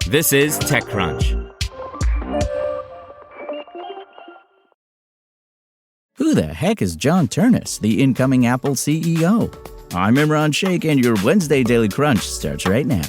This is TechCrunch. Who the heck is John Ternus, the incoming Apple CEO? I'm Imran Sheikh, and your Wednesday Daily Crunch starts right now.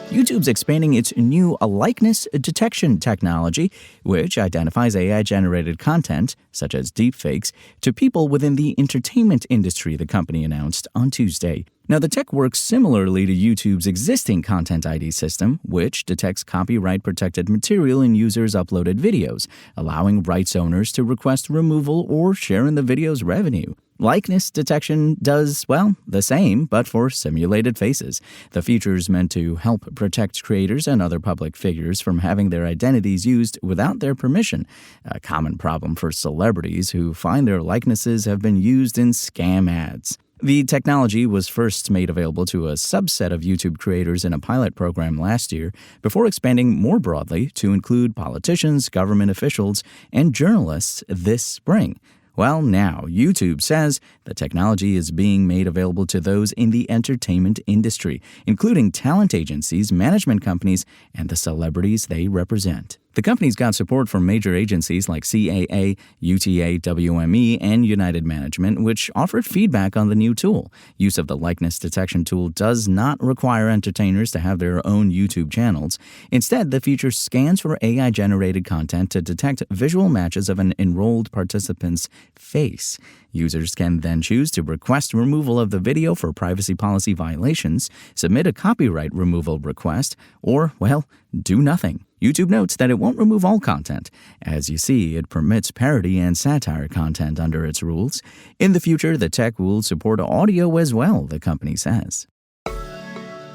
YouTube's expanding its new likeness detection technology, which identifies AI-generated content, such as deepfakes, to people within the entertainment industry, the company announced on Tuesday. Now, the tech works similarly to YouTube's existing Content ID system, which detects copyright-protected material in users' uploaded videos, allowing rights owners to request removal or share in the video's revenue. Likeness detection does, well, the same, but for simulated faces. The feature's meant to help protect creators and other public figures from having their identities used without their permission, a common problem for celebrities who find their likenesses have been used in scam ads. The technology was first made available to a subset of YouTube creators in a pilot program last year, before expanding more broadly to include politicians, government officials, and journalists this spring. Well, now, YouTube says the technology is being made available to those in the entertainment industry, including talent agencies, management companies, and the celebrities they represent. The company's got support from major agencies like CAA, UTA, WME, and United Management, which offered feedback on the new tool. Use of the likeness detection tool does not require entertainers to have their own YouTube channels. Instead, the feature scans for AI-generated content to detect visual matches of an enrolled participant's face. Users can then choose to request removal of the video for privacy policy violations, submit a copyright removal request, or, well, do nothing. YouTube notes that it won't remove all content. As you see, it permits parody and satire content under its rules. In the future, the tech will support audio as well, the company says.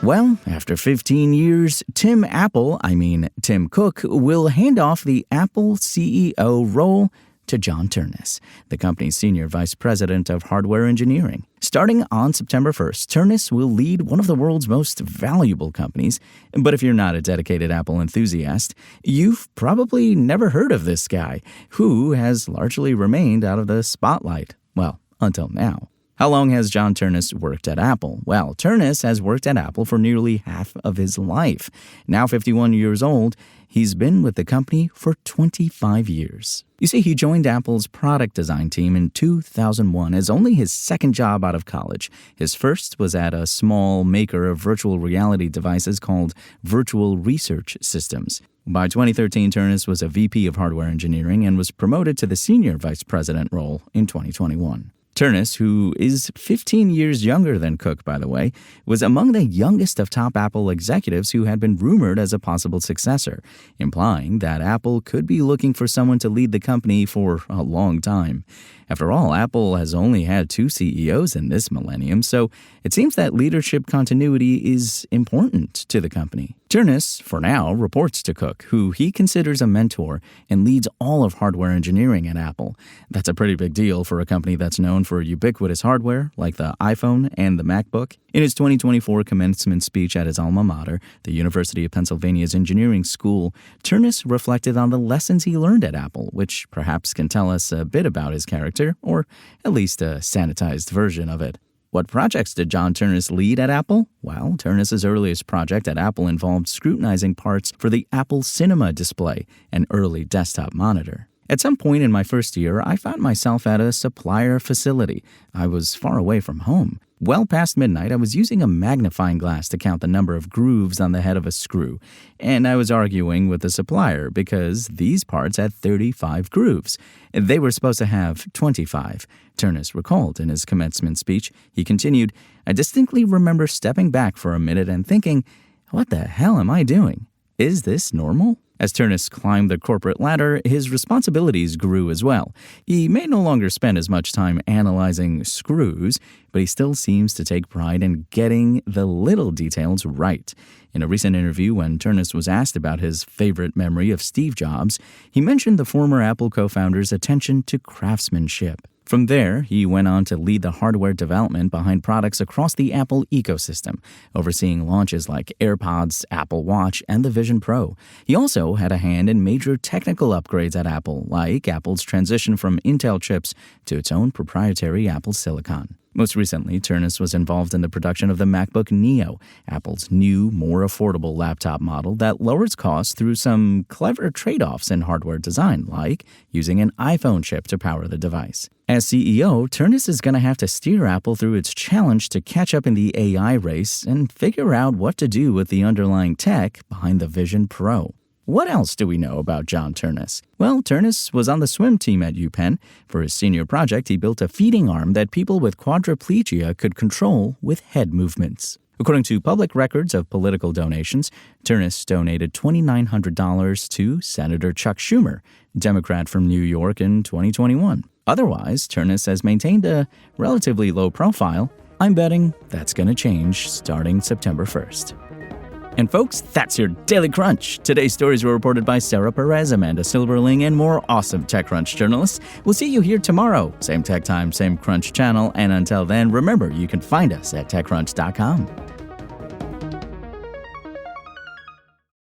Well, after 15 years, Tim Cook, will hand off the Apple CEO role to John Ternus, the company's senior vice president of hardware engineering. Starting on September 1st, Ternus will lead one of the world's most valuable companies. But if you're not a dedicated Apple enthusiast, you've probably never heard of this guy, who has largely remained out of the spotlight. Well, until now. How long has John Ternus worked at Apple? Well, Ternus has worked at Apple for nearly half of his life. Now 51 years old, he's been with the company for 25 years. You see, he joined Apple's product design team in 2001 as only his second job out of college. His first was at a small maker of virtual reality devices called Virtual Research Systems. By 2013, Ternus was a VP of hardware engineering and was promoted to the senior vice president role in 2021. Ternus, who is 15 years younger than Cook, by the way, was among the youngest of top Apple executives who had been rumored as a possible successor, implying that Apple could be looking for someone to lead the company for a long time. After all, Apple has only had 2 CEOs in this millennium, so it seems that leadership continuity is important to the company. Ternus, for now, reports to Cook, who he considers a mentor and leads all of hardware engineering at Apple. That's a pretty big deal for a company that's known for ubiquitous hardware like the iPhone and the MacBook. In his 2024 commencement speech at his alma mater, the University of Pennsylvania's Engineering School, Ternus reflected on the lessons he learned at Apple, which perhaps can tell us a bit about his character, or at least a sanitized version of it. What projects did John Ternus lead at Apple? Well, Ternus's earliest project at Apple involved scrutinizing parts for the Apple Cinema display, an early desktop monitor. At some point in my first year, I found myself at a supplier facility. I was far away from home. Well past midnight, I was using a magnifying glass to count the number of grooves on the head of a screw, and I was arguing with the supplier because these parts had 35 grooves. They were supposed to have 25, Ternus recalled in his commencement speech. He continued, "I distinctly remember stepping back for a minute and thinking, what the hell am I doing? Is this normal?" As Ternus climbed the corporate ladder, his responsibilities grew as well. He may no longer spend as much time analyzing screws, but he still seems to take pride in getting the little details right. In a recent interview, when Ternus was asked about his favorite memory of Steve Jobs, he mentioned the former Apple co-founder's attention to craftsmanship. From there, he went on to lead the hardware development behind products across the Apple ecosystem, overseeing launches like AirPods, Apple Watch, and the Vision Pro. He also had a hand in major technical upgrades at Apple, like Apple's transition from Intel chips to its own proprietary Apple Silicon. Most recently, Ternus was involved in the production of the MacBook Neo, Apple's new, more affordable laptop model that lowers costs through some clever trade-offs in hardware design, like using an iPhone chip to power the device. As CEO, Ternus is going to have to steer Apple through its challenge to catch up in the AI race and figure out what to do with the underlying tech behind the Vision Pro. What else do we know about John Ternus? Well, Ternus was on the swim team at UPenn. For his senior project, he built a feeding arm that people with quadriplegia could control with head movements. According to public records of political donations, Ternus donated $2,900 to Senator Chuck Schumer, Democrat from New York, in 2021. Otherwise, Ternus has maintained a relatively low profile. I'm betting that's going to change starting September 1st. And folks, that's your Daily Crunch. Today's stories were reported by Sarah Perez, Amanda Silverling, and more awesome TechCrunch journalists. We'll see you here tomorrow. Same tech time, same Crunch channel. And until then, remember, you can find us at TechCrunch.com.